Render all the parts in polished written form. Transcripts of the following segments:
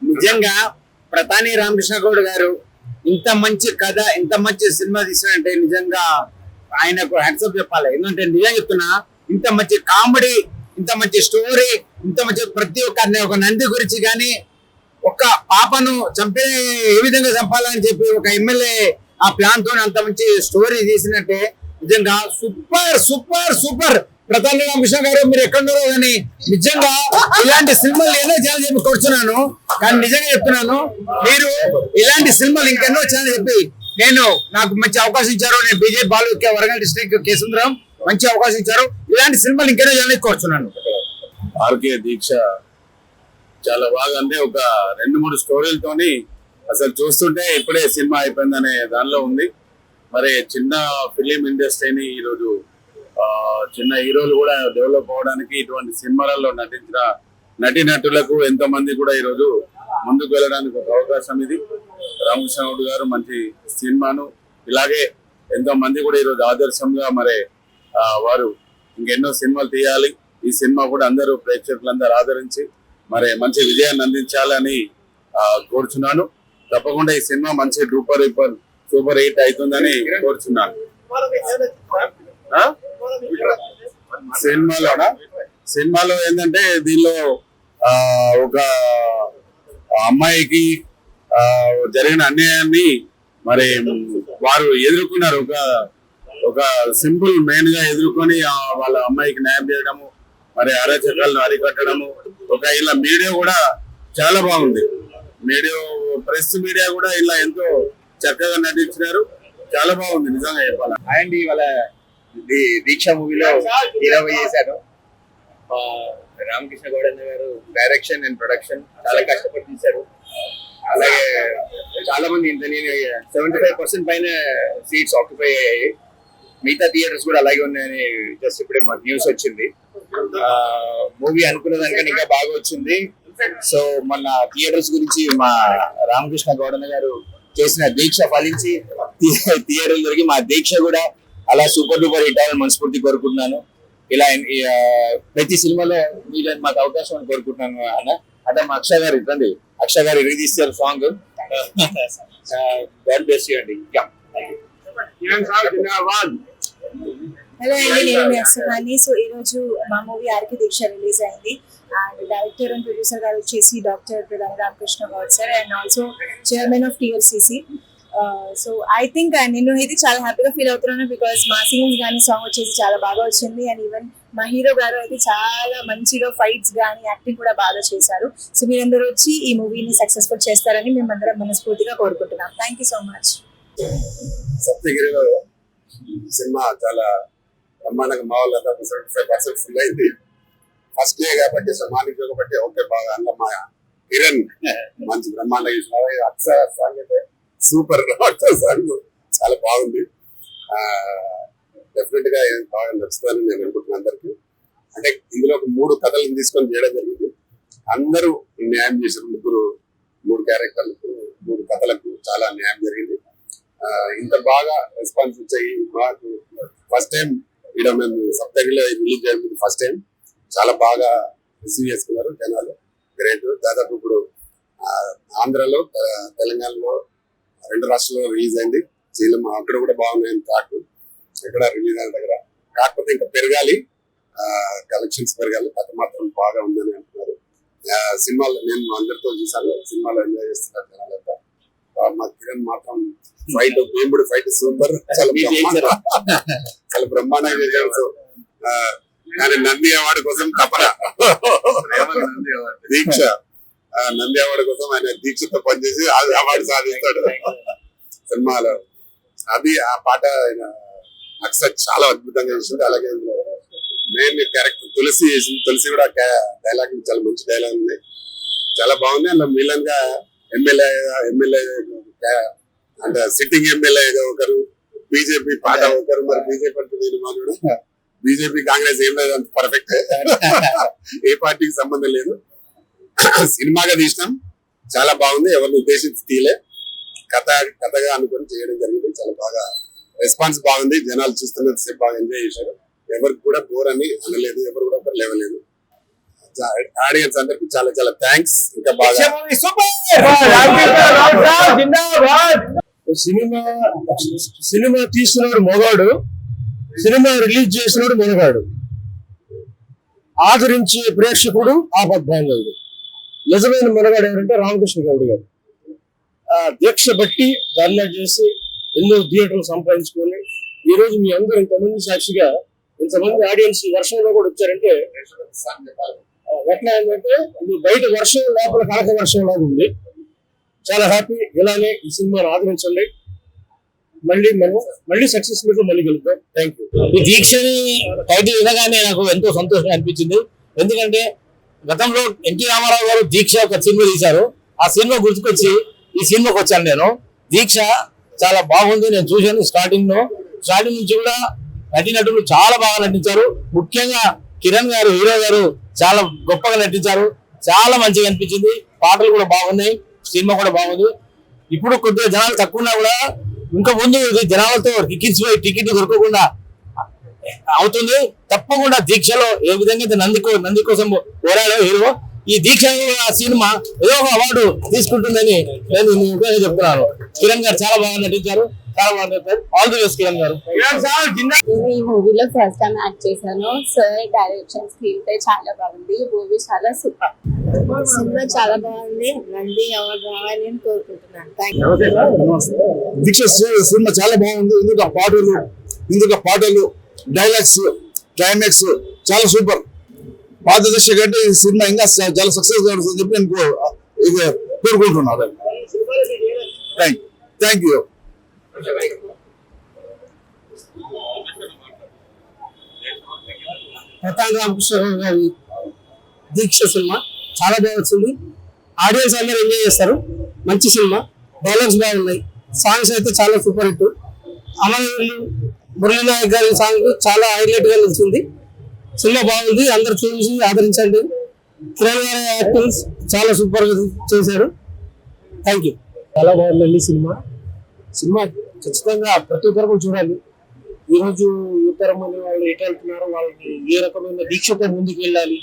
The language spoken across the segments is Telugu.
నిజంగా ప్రతాని రామకృష్ణ గౌడ్ గారు ఇంత మంచి కథ ఇంత మంచి సినిమా తీసారంటే నిజంగా ఆయనకు హ్యాట్సాప్ చెప్పాలి. ఎందుకంటే నిజంగా చెప్తున్నా, ఇంత మంచి కామెడీ, ఇంత మంచి స్టోరీ, ఇంత మంచి ప్రతి ఒక్క ఒక నంది గురించి కానీ, ఒక పాపను చంపే ఏ విధంగా చంపాలని చెప్పి ఒక ఎమ్మెల్యే ఆ ప్లాన్ తో అంత మంచి స్టోరీ తీసినట్టే నిజంగా super super super. Pratani Ramakrishna గారు మీరు ఎక్కడున్నారో కానీ నిజంగా ఇలాంటి సినిమాలు ఎన్నో ఛానల్ చెప్పి కూర్చున్నాను, కానీ నిజంగా చెప్తున్నాను, మీరు ఇలాంటి సినిమాలు ఇంకెన్నో ఛానల్ చెప్పి నాకు మంచి అవకాశం ఇచ్చారు. నేను బీజేపీ బాలు వరంగల్ డిస్ట్రిక్ట్ కేసుందరం మంచి అవకాశం ఇచ్చారు. ఇలాంటి సినిమాలు ఇంకెన్నో ఛానల్ కూర్చున్నాను. ఆర్కే దీక్ష చాలా బాగా, అంటే ఒక 2-3 స్టోరీలతోని అసలు చూస్తుంటే ఇప్పుడే సినిమా అయిపోయిందనే దానిలో ఉంది. మరి చిన్న ఫిలిం ఇండస్ట్రీని ఈరోజు చిన్న హీరోలు కూడా డెవలప్ అవడానికి ఇటువంటి సినిమాలలో నటించిన నటీనటులకు ఎంతో మంది కూడా ఈరోజు ముందుకు వెళ్ళడానికి ఒక అవకాశం ఇది. రామకృష్ణ గౌడ్ గారు మంచి సినిమాను ఇలాగే ఎంతో మంది కూడా ఈరోజు ఆదర్శంగా మరి వారు ఇంకెన్నో సినిమాలు తీయాలి. ఈ సినిమా కూడా అందరూ ప్రేక్షకులందరూ ఆదరించి మరి మంచి విజయాన్ని అందించాలని కోరుచున్నాను. తప్పకుండా ఈ సినిమా మంచి సూపర్ హిట్ అవుతుందని కోరుచున్నాను. సినిమాలో ఏంటంటే దీనిలో ఒక అమ్మాయికి జరిగిన అన్యాయాన్ని మరి వారు ఎదుర్కొన్నారు. ఒక సింపుల్ మెయిన్ గా ఎదుర్కొని వాళ్ళ అమ్మాయికి న్యాయం చేయడము, మరి అరాచకాలను అరికట్టడము. ఇలా మీడియా కూడా చాలా బాగుంది. ప్రెస్ మీడియా కూడా ఇలా ఎంతో చక్కగా నటించినారు. చాలా బాగుంది నిజంగా చెప్పాలి. అండ్ ఇవాళ దీక్ష మూవీలో హీరోగా చేశారు రామకృష్ణ గౌడ్ గారు. డైరెక్షన్ అండ్ ప్రొడక్షన్ చాలా కష్టపడి తీశారు. అలాగే చాలా మంది 75% పైన సీట్స్ ఆక్యుపై అయ్యాయి. మిగతా థియేటర్స్ కూడా అలాగే ఉన్నాయని జస్ట్ ఇప్పుడే మాకు న్యూస్ వచ్చింది. మూవీ అనుకున్న దానికన్నా ఇంకా బాగా వచ్చింది. సో మన థియేటర్స్ గురించి మా రామకృష్ణ గౌడ్ గారు చేసిన దీక్ష ఫలించి థియేటర్లు దొరికి మా దీక్ష కూడా అలా సూపర్ డూపర్ హిట్ అవ్వాలని మనస్ఫూర్తి కోరుకుంటున్నాను. ఇలా ప్రతి సినిమాలో మీరు మాకు అవకాశం అని కోరుకుంటున్నాను అన్న. అంటే మా అక్షయ్ గారు ఇవ్వండి, అక్షయ్ గారు ఇరిగి తీస్తారు సాంగ్. గాడ్ బ్లెస్ యు అండి. హలో అండి, నేను మీ అక్షరాన్ని. సో ఈ రోజు మా మూవీ ఆర్కే దీక్ష రిలీజ్ అయింది. అండ్ డైరెక్టర్ అండ్ ప్రొడ్యూసర్ గారు వచ్చేసి doctor Pratani Ramakrishna Goud sir and also chairman of TLCC. So I think నేను అయితే చాలా హ్యాపీగా ఫీల్ అవుతున్నాను, బికాస్ మా సీన్స్ కానీ సాంగ్ వచ్చేసి చాలా బాగా వచ్చింది. అండ్ ఈవెన్ మా హీరో గారు అయితే చాలా మంచిగా ఫైట్స్ కానీ యాక్టింగ్ కూడా బాగా చేశారు. సో మీరందరూ వచ్చి ఈ మూవీని సక్సెస్ఫుల్ చేస్తారని మేమందరం మనస్ఫూర్తిగా కోరుకుంటున్నాం. Thank you so much. సప్తగిరిలో సినిమా చాలా బ్రహ్మాండంగా మా వాళ్ళ 75% ఫుల్ అయింది. ఫస్ట్ డే కాబట్టి సమానికి కాబట్టి ఓకే బాగా అన్న మా కిరణ్ మంచి బ్రహ్మాండంగా అక్షర సాంగ్ అయితే సూపర్ సాంగ్ చాలా బాగుంది. డెఫినెట్ గా బాగా నచ్చుతానని నేను అనుకుంటున్నాను అందరికి. అంటే ఇందులో ఒక 3 కథలను తీసుకొని చేయడం జరిగింది. అందరూ న్యాయం చేశారు. 3 క్యారెక్టర్లకు 3 కథలకు చాలా న్యాయం జరిగింది. ఇంత బాగా రెస్పాన్స్ వచ్చాయి. మాకు ఫస్ట్ టైం ఇక్కడ మేము సప్తగిరిలో రిలీజ్ చేయడం ఫస్ట్ టైం. చాలా బాగా రిసీవ్ చేసుకున్నారు జనాలు. గ్రేట్. దాదాపు ఇప్పుడు ఆంధ్రలో తెలంగాణలో 2 రాష్ట్రాల్లో రిలీజ్ అయింది. చీలం అక్కడ కూడా బాగున్నాయని టాక్. ఇక్కడ రిలీజ్ అయిన దగ్గర కాకపోతే ఇంకా పెరగాలి, కలెక్షన్స్ పెరగాలి. కథ మాత్రం బాగా ఉందని అంటున్నారు. సినిమాలో నేను అందరితో చూసాను. సినిమాలో ఎంజాయ్ చేస్తున్నారు జనాలంతా. మా కిరణ్ మాత్రం ఫైట్, భీముడు ఫైట్ సూపర్, చాలా బ్రహ్మాండంగా చేశారు. కానీ నంది అవార్డు కోసం తపన దీక్ష, నంది అవార్డు కోసం ఆయన దీక్షతో పనిచేసి అవార్డు సాధిస్తాడు సినిమాలో. అది ఆ పాట ఆయన అక్సర్ చాలా అద్భుతంగా చేసింది. అలాగే మెయిన్ క్యారెక్టర్ తులసి చేసింది. తులసి కూడా డైలాగ్ చాలా మంచి డైలాగ్ ఉన్నాయి, చాలా బాగుంది. అందులో మిలన్ గా ఎమ్మెల్యే అంటే సిట్టింగ్ ఎమ్మెల్యే ఒకరు, బీజేపీ పాట ఒకరు. మరి బీజేపీ అంటే నేను మాట్లాడు, బీజేపీ కాంగ్రెస్ ఏం లేదు, అంత పర్ఫెక్ట్, ఏ పార్టీకి సంబంధం లేదు. సినిమాగా తీసినాం, చాలా బాగుంది. ఎవరిని ఉద్దేశించి తీయలే, కథగా అనుకుని చేయడం జరిగింది. చాలా బాగా రెస్పాన్స్ బాగుంది. జనాలు చూస్తున్నంత సేపు బాగా ఎంజాయ్ చేశారు. ఎవరికి కూడా బోర్ అని అనలేదు, ఎవరు కూడా లేవలేదు. ఆడియన్స్ అందరికి చాలా చాలా థ్యాంక్స్. ఇంకా బాగా సినిమా తీస్తున్నాడు మొగాడు, సినిమా రిలీజ్ చేసినాడు మొనగాడు, ఆదరించే ప్రేక్షకుడు ఆపద్బాంధవుడు. నిజమైన మొనగాడు ఎవరంటే రామకృష్ణ గౌడ్ గారు. ఆ దీక్ష బట్టి ధర్నా చేసి ఎన్నో థియేటర్లు సంపాదించుకొని ఈ రోజు మీ అందరూ ఇంతమంది సాక్షిగా ఇంతమంది ఆడియన్స్ వర్షంలో కూడా వచ్చారంటే ఎట్లా ఏంటంటే ఇది బయట వర్షం లోపల కనక వర్షం లాగా ఉంది. చాలా హ్యాపీ. ఇలానే ఈ సినిమాను ఆదరించండి. మళ్ళీ సక్సెస్ మీట్ మళ్ళీ కలుద్దాం. Thank you. ఈ దీక్షని టైటిల్ వినగానే నాకు ఎంతో సంతోషంగా అనిపించింది. ఎందుకంటే గతంలో ఎన్టీ రామారావు గారు దీక్ష ఒక సినిమా తీశారు. ఆ సినిమా గుర్తుకొచ్చి ఈ సినిమాకి వచ్చాను నేను. దీక్ష చాలా బాగుంది. నేను చూశాను స్టార్టింగ్ నుంచి కూడా నటీనటులు చాలా బాగా నటించారు. ముఖ్యంగా కిరణ్ గారు, హీరో గారు చాలా గొప్పగా నటించారు. చాలా మంచిగా అనిపించింది. పాటలు కూడా బాగున్నాయి, సినిమా కూడా బాగుంది. ఇప్పుడు కొద్దిగా జనాలు తక్కువ ఉన్నా కూడా ఇంకా ముందు జనాలతో టికెట్స్ టికెట్ దొరకకుండా అవుతుంది. తప్పకుండా దీక్షలో ఏ విధంగా నంది కోసం పోరాడో హీరో, ఈ దీక్ష సినిమా ఏదో ఒక అవార్డు తీసుకుంటుందని నేను చెప్తున్నాను. కిరణ్ గారు చాలా బాగా నటించారు, చాలా బాగా నటించారు. ఆల్ ది బెస్ట్ కిరణ్ గారు. నేను ఈ మూవీలో ఫస్ట్ టైం యాక్ట్ చేశాను. సార్ డైరెక్షన్, స్క్రీన్ ప్లే చాలా బాగుంది. మూవీ చాలా సూపర్. సినిమా చాలా బాగుంది. నంది అవార్డు రావాలని కోరుకుంటున్నాను. దీక్ష సినిమా చాలా బాగుంది. ఇందుకు పాటలు డైలాగ్స్, క్లైమాక్స్ చాలా సూపర్. పాత దశ కంటే ఈ సినిమా ఇంకా చాలా సక్సెస్ గా ఉంటుందని చెప్పి నేను కోరుకుంటున్నాను. Thank you. ప్రతాప్ రామకృష్ణ గారి దీక్ష సినిమా చాలా బాగా వచ్చింది. ఆడియన్స్ అందరూ ఎంజాయ్ చేస్తారు. మంచి సినిమా, డైలాగ్స్ బాగున్నాయి, సాంగ్స్ అయితే చాలా సూపర్ హిట్. అమరవీరులు మురళీనాయక్ గారి సాంగ్ చాలా హైలైట్ గా నిలిచింది. సినిమా బాగుంది, అందరు చూసి ఆదరించండి. కిరణ్ గారి యాక్టింగ్ చాలా సూపర్ గా చేశారు. Thank you. చాలా బాగుందండి సినిమా ఖచ్చితంగా ప్రతి ఒక్కరు కూడా చూడాలి. ఈ రోజు యువతరం మంది వాళ్ళు ఎటు వెళ్తున్నారు, వాళ్ళని ఏ రకమైన దీక్షతో ముందుకు వెళ్ళాలి,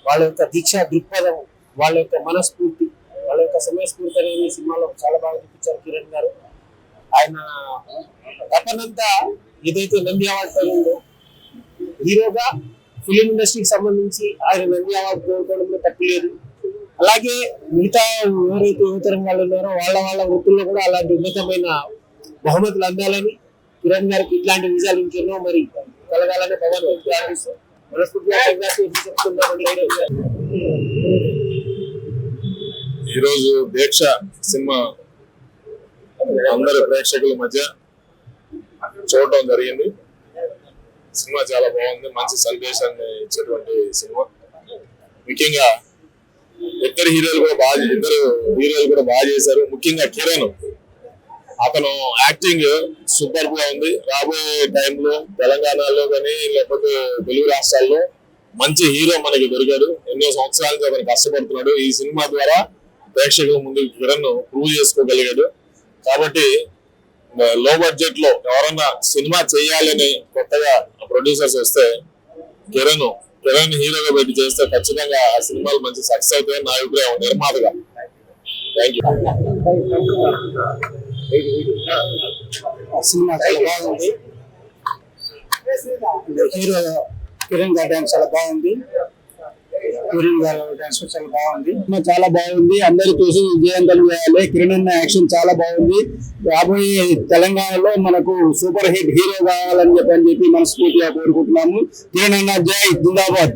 వాళ్ళ యొక్క దీక్ష దృక్పథం, వాళ్ళ యొక్క మనస్ఫూర్తి, వాళ్ళ యొక్క సమయస్ఫూర్తి అనేది సినిమాలో చాలా బాగా చూపించారు కిరణ్ గారు. ఆయన తపనంతా ఏదైతే నంది అవార్డు పడిందో, హీరోగా ఫిలిం ఇండస్ట్రీకి సంబంధించి ఆయన నంది అవార్డు కోరుకోవడంలో తప్పు లేదు. అలాగే మిగతా ఎవరైతే యువతరం వాళ్ళు ఉన్నారో వాళ్ళ వృత్తుల్లో కూడా అలాంటి ఉన్నతమైన బహుమతులు అందాలని, కిరణ్ గారికి ఇట్లాంటి విజయాలు ఇంకెన్నో మరి కలగాలని భగవంతుడికి మనస్ఫూర్తిగా చెప్తున్నామని. ఈరోజు దీక్ష సినిమా అందరి ప్రేక్షకుల మధ్య చూడటం జరిగింది. సినిమా చాలా బాగుంది, మంచి సందేశాన్ని ఇచ్చేటువంటి సినిమా. ముఖ్యంగా ఇద్దరు హీరోలు కూడా బాగా చేశారు. ముఖ్యంగా కిరణ్, అతను యాక్టింగ్ సూపర్ గా ఉంది. రాబోయే టైంలో తెలంగాణలో కానీ లేకపోతే తెలుగు రాష్ట్రాల్లో మంచి హీరో మనకి దొరికాడు. ఎన్నో సంవత్సరాల నుంచి అతను కష్టపడుతున్నాడు. ఈ సినిమా ద్వారా ప్రేక్షకుల ముందు కిరణ్ ప్రూవ్ చేసుకోగలిగాడు. కాబట్టి లో బడ్జెట్ లో ఎవరన్నా సినిమా చేయాలని కొత్తగా ప్రొడ్యూసర్స్ వస్తే కిరణ్ హీరోగా పెట్టి చేస్తే ఖచ్చితంగా ఆ సినిమాలు మంచి సక్సెస్ అవుతాయని నా అభిప్రాయం నిర్మాతగా. Thank you. సినిమా చాలా బాగుంది. హీరో కిరణ్ గారి డాన్స్ చాలా బాగుంది. కిరణ్ గారి డాన్స్ చాలా బాగుంది. సినిమా చాలా బాగుంది. అందరూ చూసి విజయవంతం చేయాలి. కిరణ్ అన్న యాక్షన్ చాలా బాగుంది. రాబోయే తెలంగాణలో మనకు సూపర్ హిట్ హీరో కావాలని చెప్పి మనస్ఫూర్తిగా కోరుకుంటున్నాము. కిరణ్ అన్న జై జిందాబాద్.